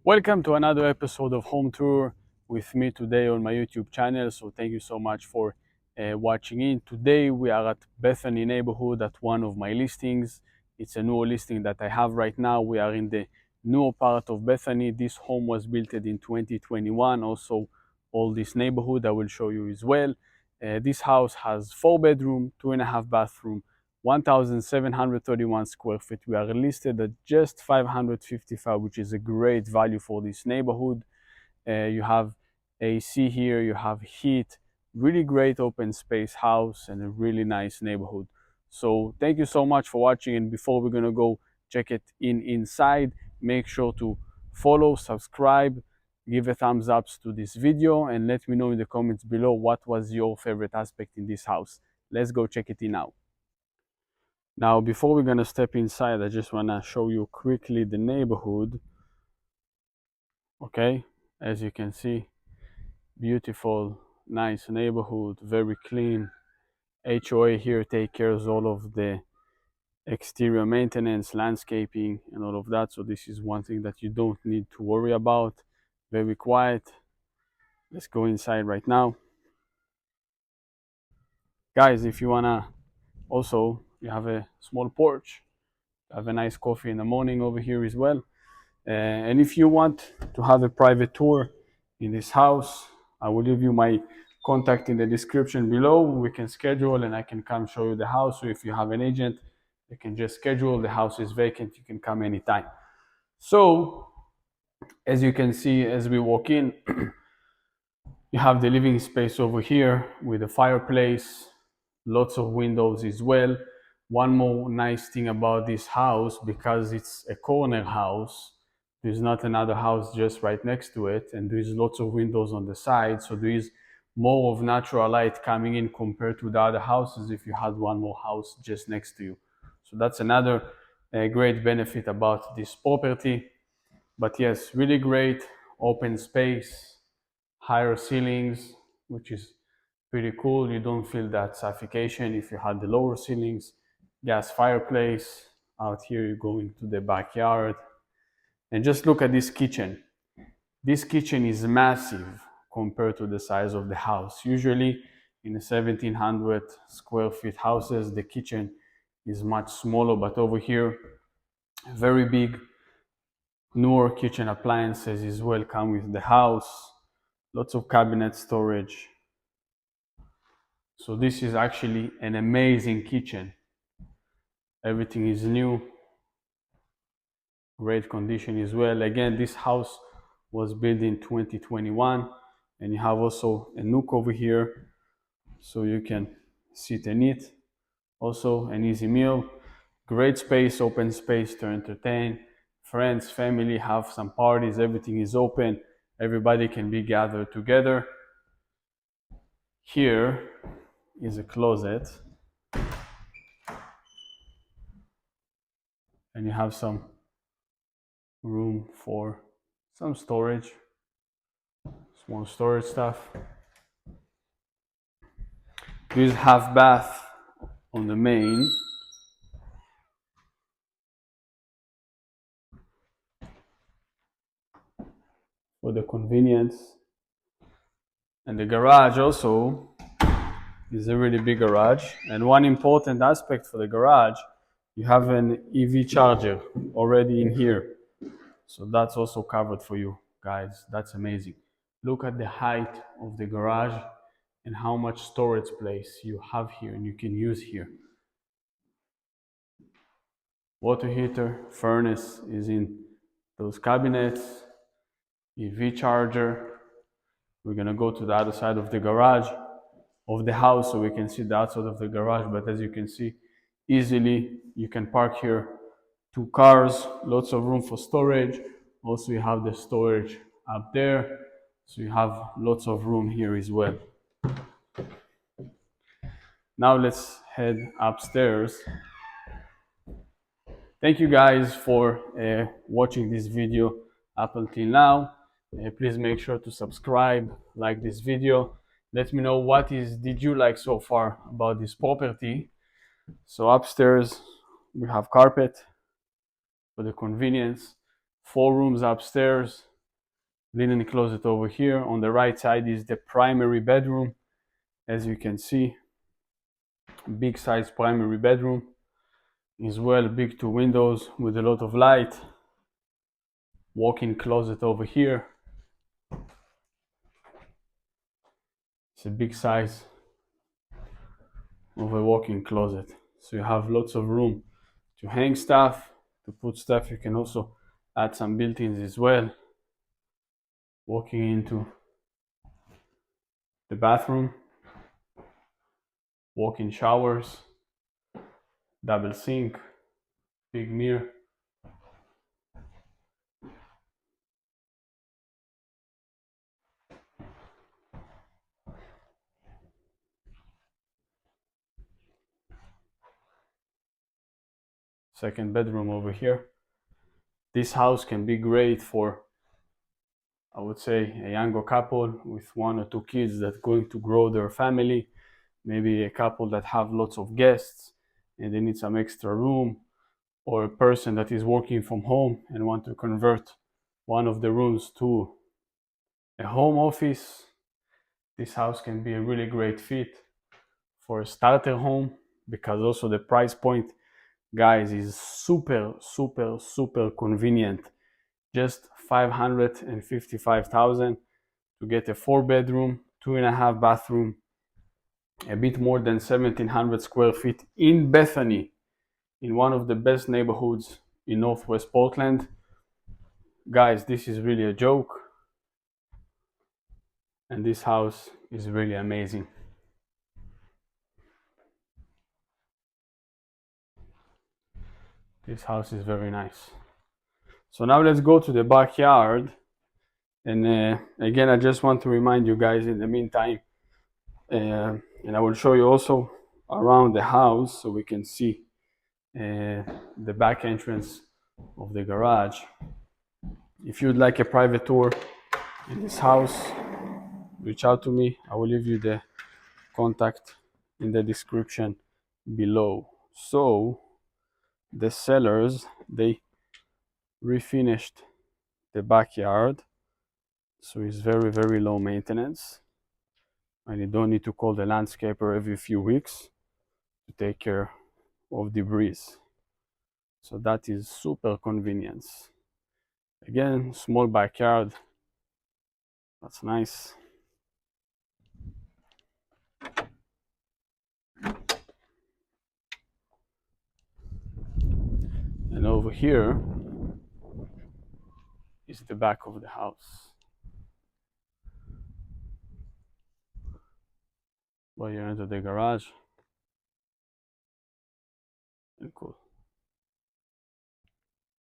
Welcome to another episode of Home Tour with me today on my YouTube channel. So thank you so much for watching in. Today we are at Bethany neighborhood at one of my listings. It's a new listing that I have right now. We are in the newer part of Bethany. This home was built in 2021. Also, all this neighborhood I will show you as well. This house has 4 bedroom, 2.5 bathroom, 1,731 square feet. We are listed at just 555, which is a great value for this neighborhood. You have AC here, you have heat, really great open space house and a really nice neighborhood. So thank you so much for watching, and before we're gonna go check it inside, make sure to follow, subscribe, give a thumbs up to this video, and let me know in the comments below what was your favorite aspect in this house. Let's go check it in now. Now, before we're gonna step inside, I just wanna show you quickly the neighborhood. Okay, as you can see, beautiful, nice neighborhood, very clean. HOA here take care of all of the exterior maintenance, landscaping, and all of that. So this is one thing that you don't need to worry about. Very quiet. Let's go inside right now. Guys, if you wanna also, you have a small porch, have a nice coffee in the morning over here as well. And if you want to have a private tour in this house, I will leave you my contact in the description below. We can schedule and I can come show you the house. So if you have an agent, you can just schedule. The house is vacant, you can come anytime. So as you can see, as we walk in, you have the living space over here with a fireplace, lots of windows as well. One more nice thing about this house, because it's a corner house, there's not another house just right next to it, and there's lots of windows on the side, so there is more of natural light coming in compared to the other houses if you had one more house just next to you. So that's another great benefit about this property. But yes, really great open space, higher ceilings, which is pretty cool. You don't feel that suffocation if you had the lower ceilings. Gas fireplace. Out here you go into the backyard. And just look at this kitchen. This kitchen is massive compared to the size of the house. Usually in the 1,700 square feet houses, the kitchen is much smaller, but over here, very big. Newer kitchen appliances as well come with the house. Lots of cabinet storage. So this is actually an amazing kitchen. Everything is new, great condition as well. Again, this house was built in 2021, and you have also a nook over here so you can sit and eat. Also an easy meal, great space, open space to entertain friends, family, have some parties. Everything is open, everybody can be gathered together. Here is a closet, and you have some room for some storage, small storage stuff. This half bath on the main. For the convenience. And the garage also is a really big garage. And one important aspect for the garage, you have an EV charger already in here. So that's also covered for you guys. That's amazing. Look at the height of the garage and how much storage space you have here and you can use here. Water heater, furnace is in those cabinets, EV charger. We're gonna go to the other side of the garage of the house so we can see the outside of the garage, but as you can see, easily you can park here 2 cars, lots of room for storage. Also you have the storage up there, so you have lots of room here as well. Now let's head upstairs. Thank you guys for watching this video up until now. Please make sure to subscribe, like this video. Let me know did you like so far about this property. So upstairs we have carpet for the convenience, 4 rooms upstairs, Linen closet over here. On the right side is the primary bedroom. As you can see, big size primary bedroom. As well, big two windows with a lot of light. Walk-in closet over here. It's a big size of a walk-in closet. So you have lots of room to hang stuff, to put stuff. You can also add some built-ins as well. Walking into the bathroom, walk-in showers, double sink, big mirror. Second bedroom over here. This house can be great for, I would say, a younger couple with 1 or 2 kids that's going to grow their family. Maybe a couple that have lots of guests and they need some extra room, or a person that is working from home and want to convert one of the rooms to a home office. This house can be a really great fit for a starter home, because also the price point, guys, is super convenient. Just 555,000 to get a 4-bedroom, 2.5 bathroom, a bit more than 1,700 square feet in Bethany, in one of the best neighborhoods in Northwest Portland. Guys, this is really a joke, and this house is really amazing. This house is very nice. So now let's go to the backyard. And again, I just want to remind you guys in the meantime, and I will show you also around the house so we can see the back entrance of the garage. If you'd like a private tour in this house, reach out to me. I will leave you the contact in the description below. So the sellers, they refinished the backyard, so it's very low maintenance, and you don't need to call the landscaper every few weeks to take care of debris. So that is super convenience. Again, small backyard, that's nice. And over here is the back of the house, where you enter the garage. And cool.